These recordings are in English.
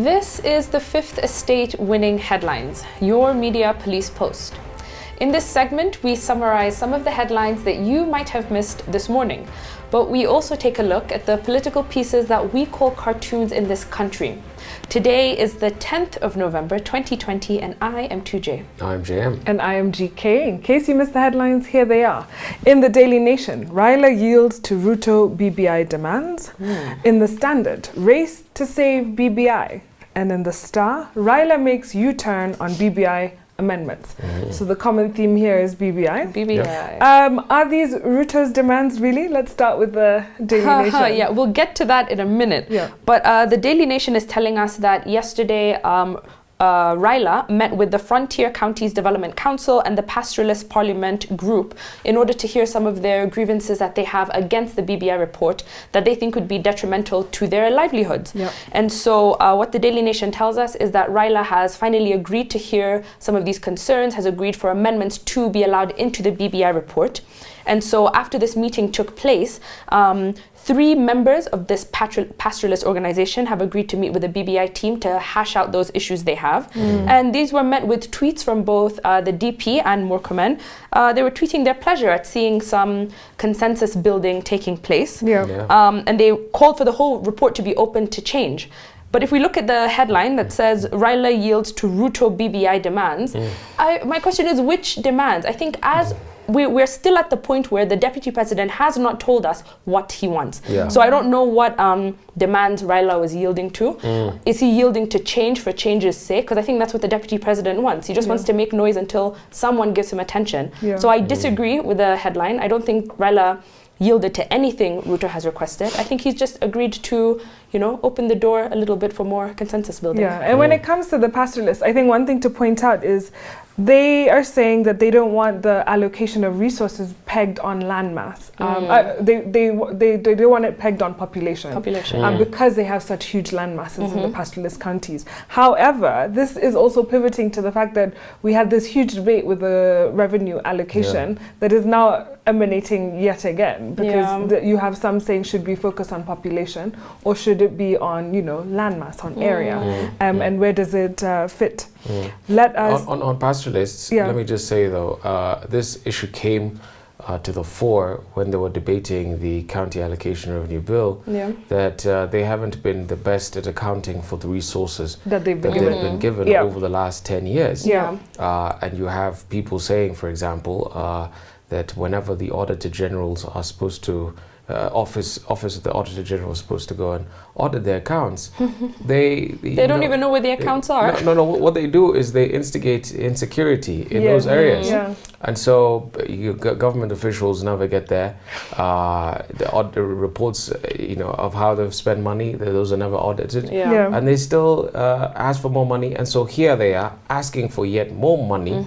This is the Fifth Estate Winning Headlines, your media police post. In this segment, we summarize some of the headlines that you might have missed this morning, but we also take a look at the political pieces that we call cartoons in this country. Today is the 10th of November 2020 and I am 2J. I'm JM. And I am GK. In case you missed the headlines, here they are. In the Daily Nation, Raila yields to RUTO BBI demands. In the Standard, race to save BBI. And in the Star, Raila makes U-turn on BBI amendments. So the common theme here is BBI. BBI. Yeah. Are these RUTO's demands really? Let's start with the Daily Nation. Yeah, we'll get to that in a minute. Yeah. But the Daily Nation is telling us that yesterday Raila met with the Frontier Counties Development Council and the Pastoralist Parliament group in order to hear some of their grievances that they have against the BBI report that they think would be detrimental to their livelihoods. Yep. And so what the Daily Nation tells us is that Raila has finally agreed to hear some of these concerns, has agreed for amendments to be allowed into the BBI report. And so after this meeting took place, 3 members of this pastoralist organization have agreed to meet with the BBI team to hash out those issues they have. And these were met with tweets from both the DP and Murkomen. They were tweeting their pleasure at seeing some consensus building taking place. And they called for the whole report to be open to change. But if we look at the headline that says Raila yields to RUTO BBI demands, my question is which demands? I think as we're still at the point where the deputy president has not told us what he wants. So I don't know what demands Raila was yielding to. Is he yielding to change for change's sake? Because I think that's what the deputy president wants. He just wants to make noise until someone gives him attention. So I disagree with the headline. I don't think Raila yielded to anything RUTO has requested. I think he's just agreed to, open the door a little bit for more consensus building. And when it comes to the pastoralists, I think one thing to point out is they are saying that they don't want the allocation of resources pegged on landmass. They don't want it pegged on population. Because they have such huge land masses in the pastoralist counties. However, this is also pivoting to the fact that we had this huge debate with the revenue allocation that is now emanating yet again, because you have some saying should we focus on population or should it be on landmass, on area, and where does it fit? Let us on pastoralists. Let me just say though, this issue came to the fore when they were debating the county allocation revenue bill. That they haven't been the best at accounting for the resources that they've been given over the last 10 years. And you have people saying, for example, that whenever the Auditor Generals are supposed to office of the Auditor General is supposed to go and audit their accounts, they don't even know where the accounts are. No. What they do is they instigate insecurity in those areas, and so government officials never get there. The reports, of how they've spent money, those are never audited, and they still ask for more money. And so here they are asking for yet more money,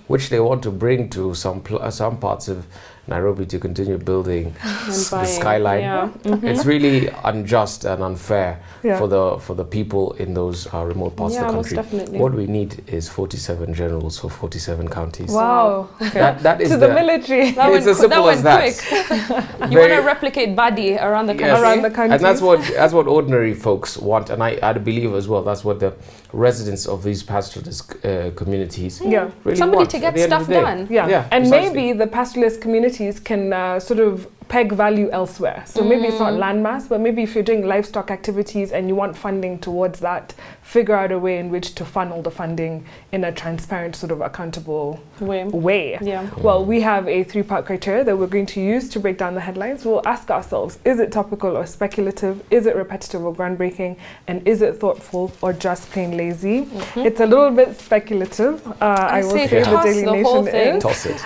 which they want to bring to some parts of Nairobi to continue building the skyline. It's really unjust and unfair for the people in those remote parts of the country. Definitely. What we need is 47 generals for 47 counties. Wow. That is to the military. It's as simple as that. Quick. You want to replicate Badi around the country. Around the country. And that's what ordinary folks want, and I believe as well that's what the residents of these pastoralist communities really somebody want to get stuff done. And maybe the pastoralist communities can sort of peg value elsewhere. So maybe it's not landmass, but maybe if you're doing livestock activities and you want funding towards that, figure out a way in which to funnel the funding in a transparent, sort of accountable way. Well, we have a 3-part criteria that we're going to use to break down the headlines. We'll ask ourselves, is it topical or speculative? Is it repetitive or groundbreaking? And is it thoughtful or just plain lazy? It's a little bit speculative. I will say the Daily Nation is. Toss it.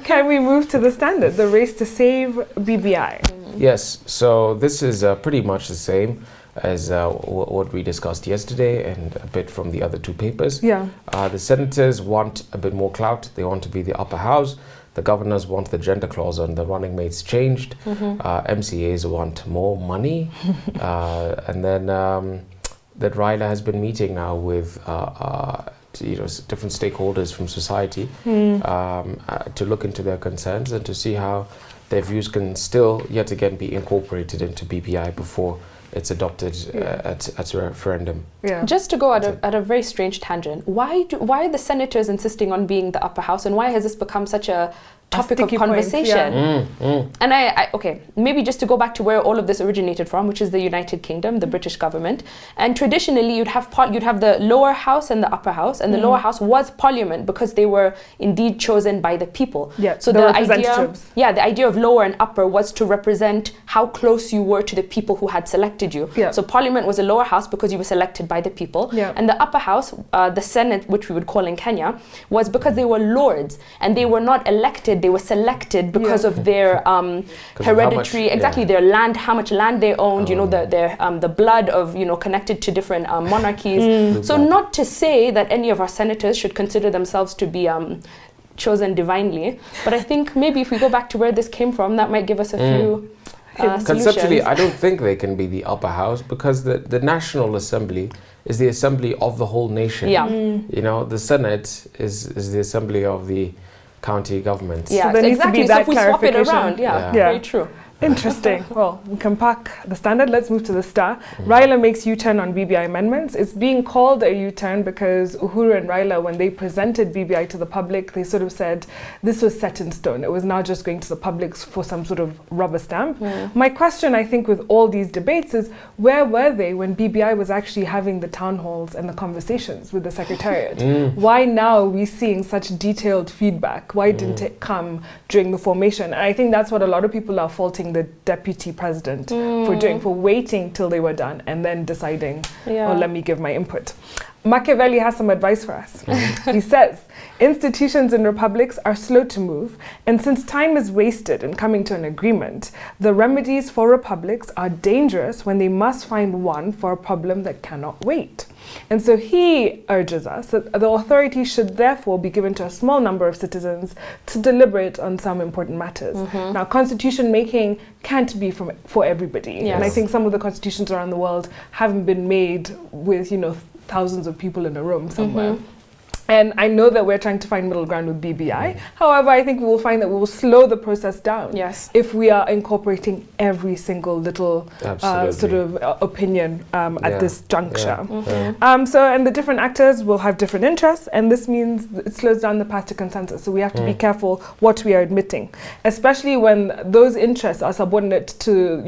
Can we move to the Standard, the race to save BBI? Yes, so this is pretty much the same as what we discussed yesterday and a bit from the other 2 papers. The senators want a bit more clout. They want to be the upper house. The governors want the gender clause on the running mates changed. MCAs want more money. And then that Raila has been meeting now with different stakeholders from society to look into their concerns and to see how their views can still yet again be incorporated into BBI before it's adopted at a referendum. Yeah. Just to go at a very strange tangent, why are the senators insisting on being the upper house, and why has this become such a topic of conversation? And I okay, maybe just to go back to where all of this originated from, which is the United Kingdom, the British government. And traditionally you'd have the lower house and the upper house, and the lower house was parliament because they were indeed chosen by the people. Yeah, so the idea of lower and upper was to represent how close you were to the people who had selected you. Yeah. So parliament was a lower house because you were selected by the people. Yeah. And the upper house, the Senate, which we would call in Kenya, was because they were lords and they were not elected. They were selected because of their hereditary, their land, how much land they owned, the blood of, connected to different monarchies. So not to say that any of our senators should consider themselves to be chosen divinely, but I think maybe if we go back to where this came from, that might give us a few conceptually, I don't think they can be the upper house because the National Assembly is the assembly of the whole nation. Yeah. The Senate is the assembly of the county governments. Yeah, so exactly. So if we swap it around, very true. Interesting. Well, we can park the Standard. Let's move to the Star. Raila makes U-turn on BBI amendments. It's being called a U-turn because Uhuru and Raila, when they presented BBI to the public, they sort of said this was set in stone. It was now just going to the public for some sort of rubber stamp. My question, I think, with all these debates is, where were they when BBI was actually having the town halls and the conversations with the Secretariat? Why now are we seeing such detailed feedback? Why didn't it come during the formation? And I think that's what a lot of people are faulting the deputy president for waiting till they were done and then deciding, let me give my input. Machiavelli has some advice for us. He says, institutions in republics are slow to move, and since time is wasted in coming to an agreement, the remedies for republics are dangerous when they must find one for a problem that cannot wait. And so he urges us that the authority should therefore be given to a small number of citizens to deliberate on some important matters. Now, constitution making can't be for everybody. And I think some of the constitutions around the world haven't been made with, thousands of people in a room somewhere. And I know that we're trying to find middle ground with BBI. However, I think we will find that we will slow the process down if we are incorporating every single little sort of opinion at this juncture. And the different actors will have different interests, and this means it slows down the path to consensus. So we have to be careful what we are admitting, especially when those interests are subordinate to,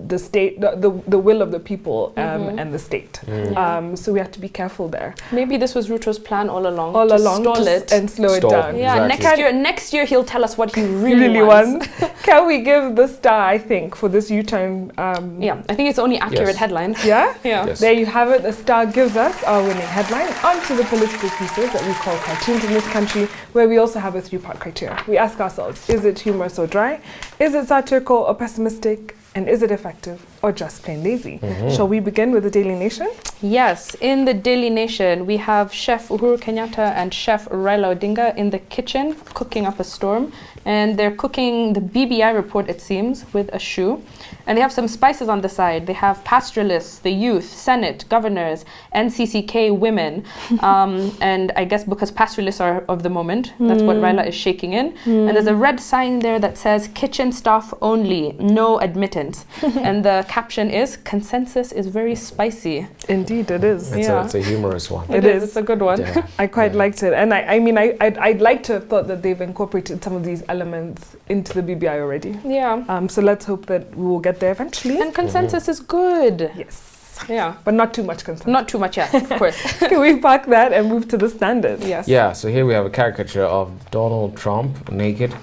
the state, the will of the people and the state. So we have to be careful there. Maybe this was Ruto's plan all along. Stall it and slow it down. Yeah, next year he'll tell us what he really wants. Can we give the Star, I think, for this U-turn? I think it's the only accurate headline. Yeah? Yes. There you have it. The Star gives us our winning headline. On to the political pieces that we call cartoons in this country, where we also have a 3-part criteria. We ask ourselves, is it humorous or dry? Is it satirical or pessimistic? And is it effective or just plain lazy? Shall we begin with the Daily Nation? Yes, in the Daily Nation, we have Chef Uhuru Kenyatta and Chef Raila Odinga in the kitchen cooking up a storm. And they're cooking the BBI report, it seems, with a shoe. And they have some spices on the side. They have pastoralists, the youth, Senate, governors, NCCK women. And I guess because pastoralists are of the moment, that's what Raila is shaking in. And there's a red sign there that says, kitchen staff only, no admittance. And the caption is, consensus is very spicy. Indeed, it is. It's a humorous one. It is. It's a good one. Yeah. I quite liked it. And I'd like to have thought that they've incorporated some of these elements into the BBI already. Yeah. So let's hope that we will get there eventually. And consensus is good. Yes. Yeah. But not too much consensus. Not too much, of course. Can we park that and move to the Standard? Yes. Yeah, so here we have a caricature of Donald Trump naked,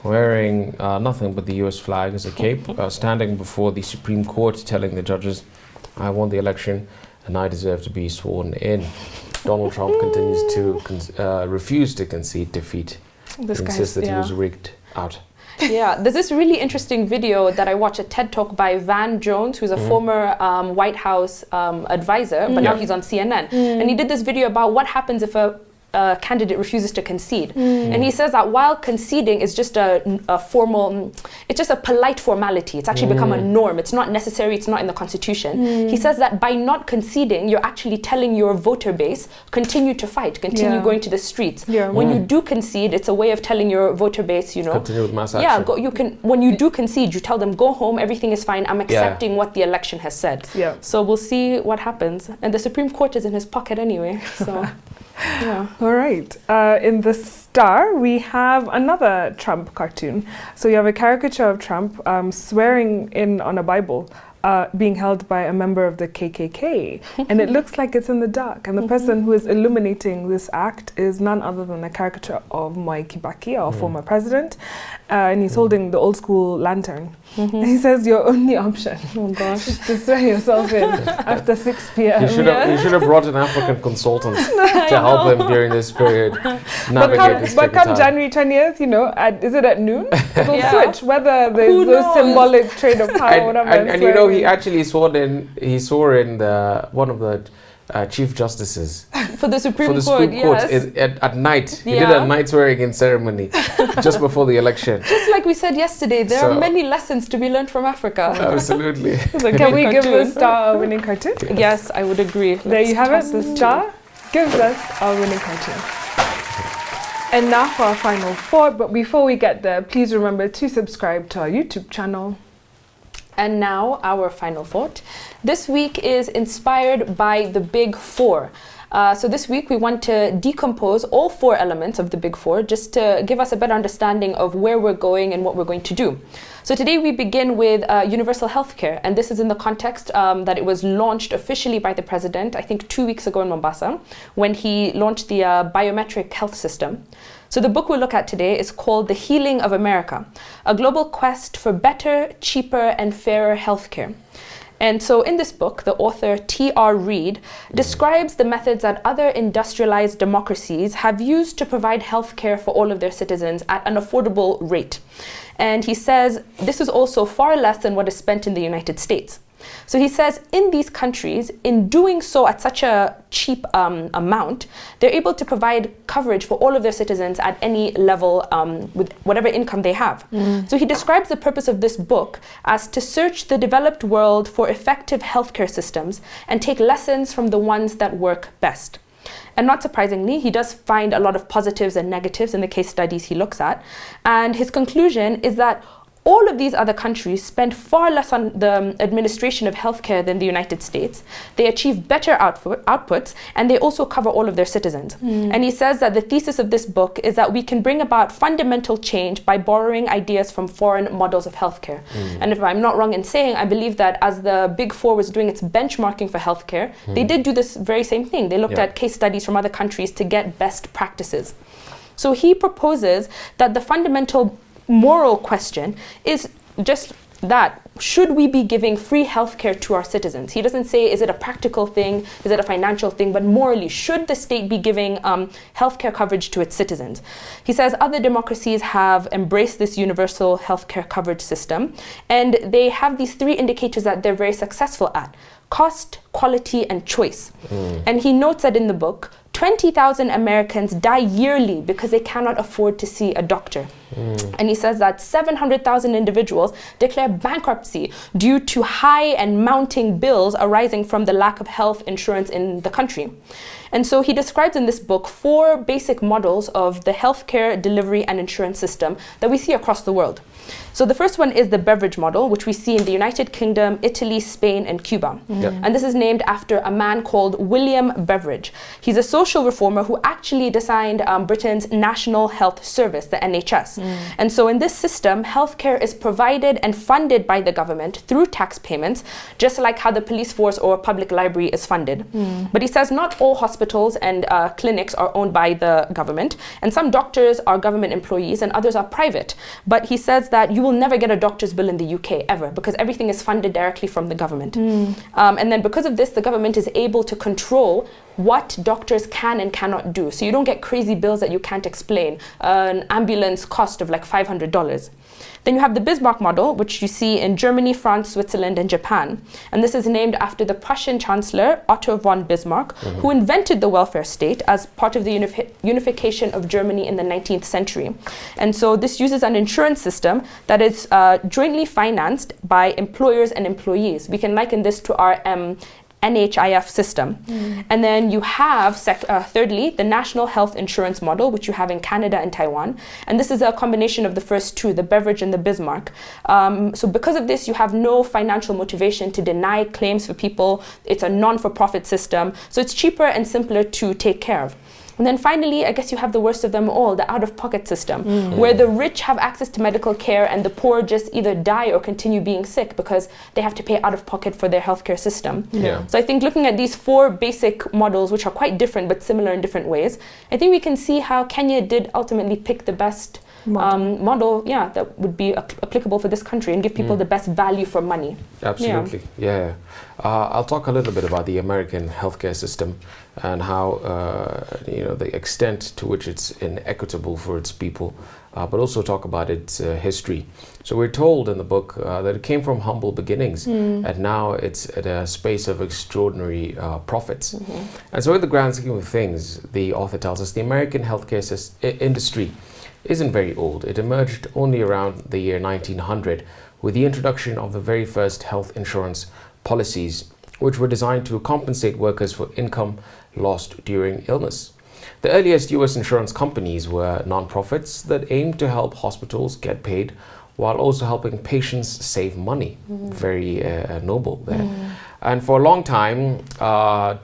wearing nothing but the US flag as a cape, standing before the Supreme Court telling the judges, I won the election and I deserve to be sworn in. Donald Trump continues to refuse to concede defeat. He insists that he was rigged out. Yeah, there's this really interesting video that I watched, a TED Talk by Van Jones, who's a former White House advisor, but now he's on CNN. And he did this video about what happens if a a candidate refuses to concede. And he says that while conceding is just a formal, it's just a polite formality. It's actually become a norm. It's not necessary. It's not in the Constitution. He says that by not conceding, you're actually telling your voter base, continue to fight, continue going to the streets. When you do concede, it's a way of telling your voter base, you know, continue with mass action. When you do concede, you tell them, go home, everything is fine. I'm accepting what the election has said. So we'll see what happens. And the Supreme Court is in his pocket anyway. So, All right. In the Star, we have another Trump cartoon. So you have a caricature of Trump swearing in on a Bible. Being held by a member of the KKK. And it looks like it's in the dark. And the person who is illuminating this act is none other than a caricature of Mwai Kibaki, our former president. And he's holding the old school lantern. And he says, your only option is to swear yourself in after 6 p.m. You should have brought an African consultant to help him during this period navigate this But come January 20th, you know, is it at noon? It'll switch, whether there's no symbolic trade of power or whatever. And you know, he actually swore in one of the chief justices for the Supreme Court, at night. He did a night swearing-in ceremony just before the election. Just like we said yesterday, there are many lessons to be learned from Africa. Absolutely. So can we give the Star a winning cartoon? Yes, I would agree. There you have it. The Star gives us our winning cartoon. And now for our final thought. But before we get there, please remember to subscribe to our YouTube channel. And now our final thought. This week is inspired by the Big Four. So this week we want to decompose all 4 elements of the Big Four just to give us a better understanding of where we're going and what we're going to do. So today we begin with universal healthcare, and this is in the context that it was launched officially by the president, I think 2 weeks ago in Mombasa, when he launched the biometric health system. So the book we'll look at today is called The Healing of America, a global quest for better, cheaper, and fairer healthcare. And so in this book, the author T.R. Reid describes the methods that other industrialized democracies have used to provide healthcare for all of their citizens at an affordable rate. And he says this is also far less than what is spent in the United States. So he says in these countries, in doing so at such a cheap amount, they're able to provide coverage for all of their citizens at any level with whatever income they have. So he describes the purpose of this book as to search the developed world for effective healthcare systems and take lessons from the ones that work best. And not surprisingly, he does find a lot of positives and negatives in the case studies he looks at. And his conclusion is that all of these other countries spend far less on the administration of healthcare than the United States. They achieve better outputs, and they also cover all of their citizens. And he says that the thesis of this book is that we can bring about fundamental change by borrowing ideas from foreign models of healthcare. And if I'm not wrong in saying, I believe that as the Big Four was doing its benchmarking for healthcare, they did do this very same thing. They looked at case studies from other countries to get best practices. So he proposes that the fundamental moral question is just that. Should we be giving free healthcare to our citizens? He doesn't say, is it a practical thing? Is it a financial thing? But morally, should the state be giving healthcare coverage to its citizens? He says other democracies have embraced this universal healthcare coverage system, and they have these 3 indicators that they're very successful at: cost, quality, and choice. And he notes that in the book, 20,000 Americans die yearly because they cannot afford to see a doctor. And he says that 700,000 individuals declare bankruptcy due to high and mounting bills arising from the lack of health insurance in the country. And so he describes in this book 4 basic models of the healthcare delivery and insurance system that we see across the world. So the first one is the beverage model, which we see in the United Kingdom, Italy, Spain, and Cuba. And this is named after a man called William Beveridge. He's a social reformer who actually designed Britain's National Health Service, the NHS. And so in this system, healthcare is provided and funded by the government through tax payments, just like how the police force or public library is funded. But he says not all hospitals and clinics are owned by the government, and some doctors are government employees and others are private. But he says that you will never get a doctor's bill in the UK ever, because everything is funded directly from the government. And then because of this, the government is able to control what doctors can and cannot do. So you don't get crazy bills that you can't explain. An ambulance cost of like $500. Then you have the Bismarck model, which you see in Germany, France, Switzerland, and Japan. And this is named after the Prussian Chancellor, Otto von Bismarck, who invented the welfare state as part of the unification of Germany in the 19th century. And so this uses an insurance system that is jointly financed by employers and employees. We can liken this to our NHIF system. And then you have, thirdly, the National Health Insurance model, which you have in Canada and Taiwan. And this is a combination of the first two, the Beveridge and the Bismarck. So because of this, you have no financial motivation to deny claims for people. It's a non-for-profit system. So it's cheaper and simpler to take care of. And then finally, I guess you have the worst of them all, the out-of-pocket system, where the rich have access to medical care and the poor just either die or continue being sick because they have to pay out-of-pocket for their healthcare system. So I think looking at these four basic models, which are quite different but similar in different ways, I think we can see how Kenya did ultimately pick the best model that would be applicable for this country and give people the best value for money. Absolutely, I'll talk a little bit about the American healthcare system and how the extent to which it's inequitable for its people, but also talk about its history. So we're told in the book that it came from humble beginnings, and now it's at a space of extraordinary profits. And so in the grand scheme of things, the author tells us the American healthcare industry isn't very old. It emerged only around the year 1900 with the introduction of the very first health insurance policies, which were designed to compensate workers for income lost during illness. The earliest US insurance companies were non-profits that aimed to help hospitals get paid while also helping patients save money. Very noble there. And for a long time,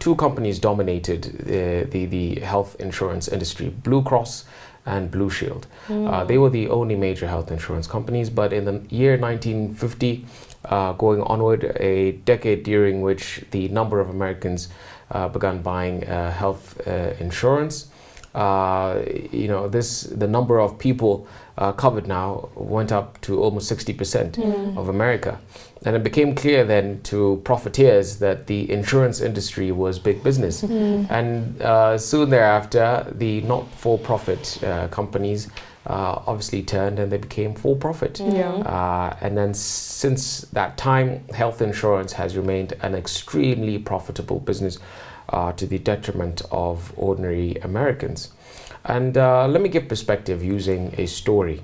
two companies dominated the health insurance industry, Blue Cross and Blue Shield. They were the only major health insurance companies, but in the year 1950, going onward, a decade during which the number of Americans began buying health insurance, the number of people covered now went up to almost 60% of America. And it became clear then to profiteers that the insurance industry was big business. And soon thereafter, the not-for-profit companies obviously turned and they became for-profit. And then since that time, health insurance has remained an extremely profitable business to the detriment of ordinary Americans. And let me give perspective using a story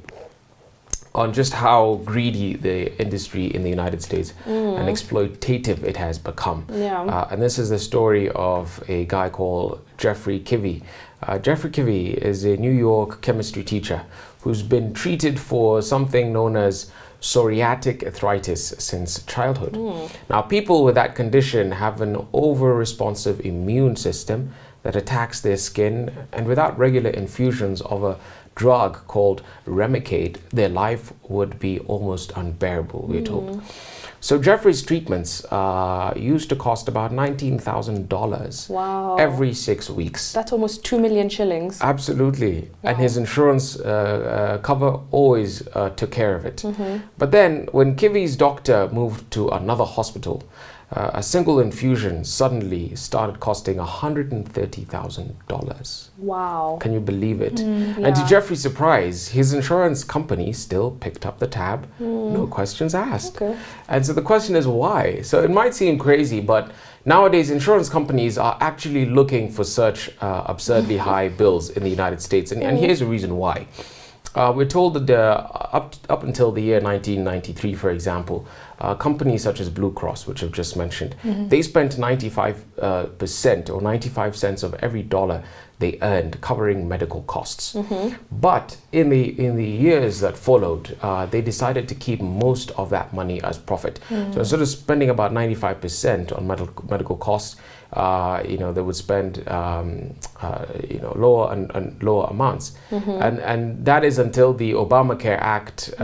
on just how greedy the industry in the United States and exploitative it has become. And this is the story of a guy called Jeffrey Kivy. Jeffrey Kivy is a New York chemistry teacher who's been treated for something known as psoriatic arthritis since childhood. Now, people with that condition have an over-responsive immune system that attacks their skin, and without regular infusions of a drug called Remicade, their life would be almost unbearable, we're told. So Jeffrey's treatments used to cost about $19,000 every 6 weeks. That's almost 2 million shillings. Absolutely. And his insurance cover always took care of it. But then when Kivy's doctor moved to another hospital, a single infusion suddenly started costing $130,000. Wow. Can you believe it? And to Jeffrey's surprise, his insurance company still picked up the tab, no questions asked. And so the question is why? So it might seem crazy, but nowadays insurance companies are actually looking for such absurdly high bills in the United States. And here's the reason why. We're told that up until the year 1993, for example, companies such as Blue Cross, which I've just mentioned, they spent 95% or 95 cents of every dollar they earned covering medical costs. But in the years that followed, they decided to keep most of that money as profit. So instead of spending about 95% on medical costs, they would spend lower and lower amounts, and that is until the Obamacare Act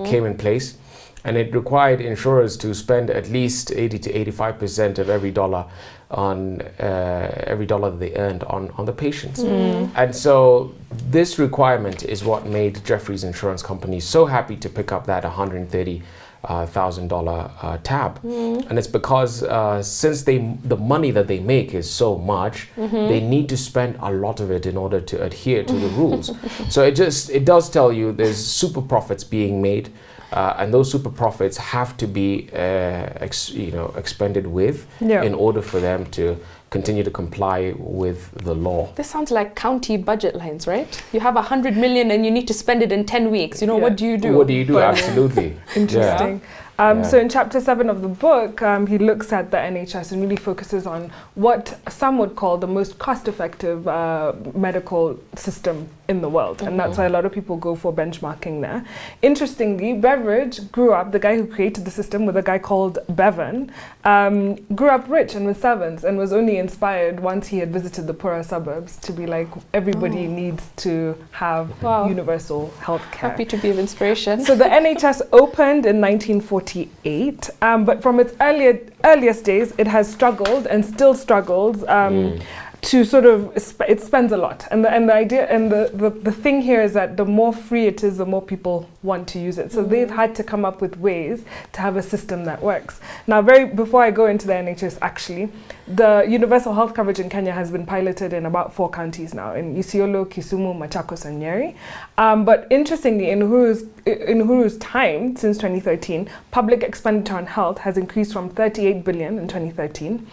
came in place, and it required insurers to spend at least 80 to 85% of every dollar on every dollar that they earned on the patients. And so this requirement is what made Jeffrey's insurance company so happy to pick up that $130 $1,000 tab. And it's because since the money that they make is so much, they need to spend a lot of it in order to adhere to the rules. So it does tell you there's super profits being made, and those super profits have to be expended with in order for them to continue to comply with the law. This sounds like county budget lines, right? You have 100 million and you need to spend it in 10 weeks. What do you do? What do you do? Absolutely. Interesting. So in chapter 7 of the book, he looks at the NHS and really focuses on what some would call the most cost-effective medical system in the world. And that's why a lot of people go for benchmarking there. Interestingly, Beveridge grew up, the guy who created the system with a guy called Bevan, grew up rich and with servants, and was only inspired once he had visited the poorer suburbs to be like, everybody needs to have universal health care. Happy to be of inspiration. So the NHS opened in 1948, but from its earliest days, it has struggled and still struggles to sort of, it spends a lot. And the idea, and the thing here is that the more free it is, the more people want to use it. So they've had to come up with ways to have a system that works. Now, before I go into the NHS, actually, the universal health coverage in Kenya has been piloted in about 4 counties now, in Isiolo, Kisumu, Machakos, and Nyeri. But interestingly, in Uhuru's time, since 2013, public expenditure on health has increased from 38 billion in 2013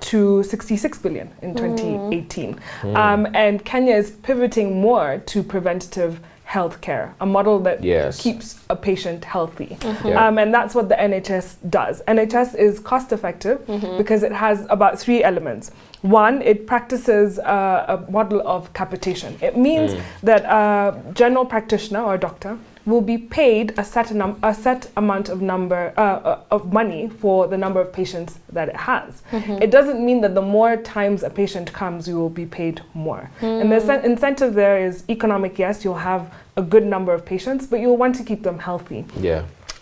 to 66 billion in 2018. And Kenya is pivoting more to preventative healthcare, a model that keeps a patient healthy. And that's what the NHS does. NHS is cost effective because it has about 3 elements. One, it practices a model of capitation. It means that a general practitioner or doctor will be paid a set amount of of money for the number of patients that it has. It doesn't mean that the more times a patient comes, you will be paid more. And the incentive there is economic. Yes, you'll have a good number of patients, but you'll want to keep them healthy.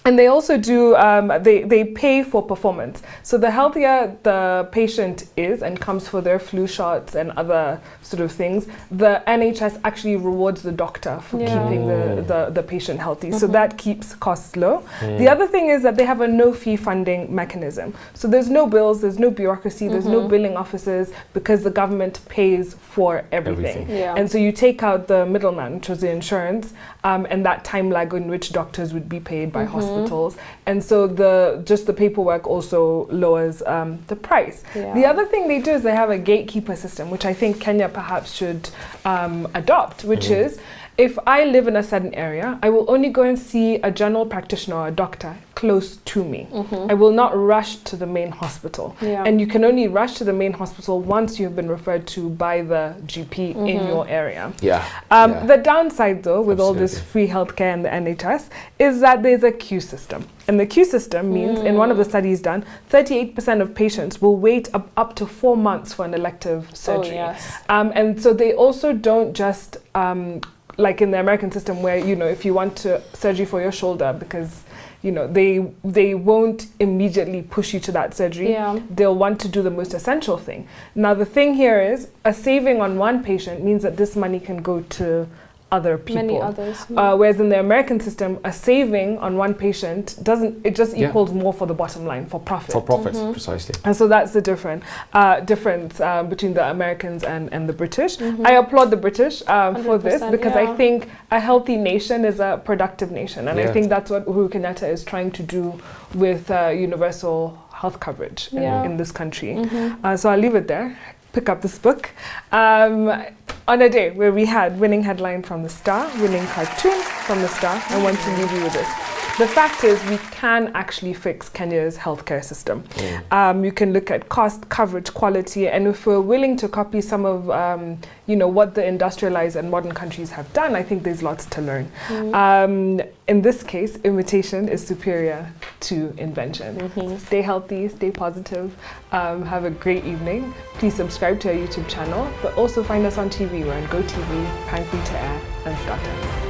And they also do, they pay for performance. So the healthier the patient is and comes for their flu shots and other sort of things, the NHS actually rewards the doctor for keeping the patient healthy. So that keeps costs low. The other thing is that they have a no-fee funding mechanism. So there's no bills, there's no bureaucracy, there's no billing offices, because the government pays for everything. And so you take out the middleman, which was the insurance, and that time lag in which doctors would be paid by hospitals. And so the paperwork also lowers the price. The other thing they do is they have a gatekeeper system, which I think Kenya perhaps should adopt, which is, if I live in a certain area, I will only go and see a general practitioner or a doctor close to me. I will not rush to the main hospital. And you can only rush to the main hospital once you have been referred to by the GP in your area. The downside, though, with all this free healthcare and the NHS, is that there's a queue system. And the queue system means, in one of the studies done, 38% of patients will wait up to 4 months for an elective surgery. And so they also don't just, like in the American system where, if you want surgery for your shoulder, because they won't immediately push you to that surgery. They'll want to do the most essential thing. Now, the thing here is, a saving on one patient means that this money can go to other people. Many others. Whereas in the American system, a saving on one patient just equals more for the bottom line, for profit. For profit, precisely. And so that's the difference between the Americans and the British. I applaud the British for this, because I think a healthy nation is a productive nation. And I think that's what Uhuru Kenyatta is trying to do with universal health coverage in this country. So I'll leave it there. Pick up this book on a day where we had winning headline from the Star, winning cartoon from the Star. I want to leave you with this. The fact is, we can actually fix Kenya's healthcare system. You can look at cost, coverage, quality, and if we're willing to copy some of what the industrialized and modern countries have done, I think there's lots to learn. In this case, imitation is superior to invention. So stay healthy, stay positive, have a great evening. Please subscribe to our YouTube channel, but also find us on TV. We're on GoTV, Prime Free to Air, and StarTimes.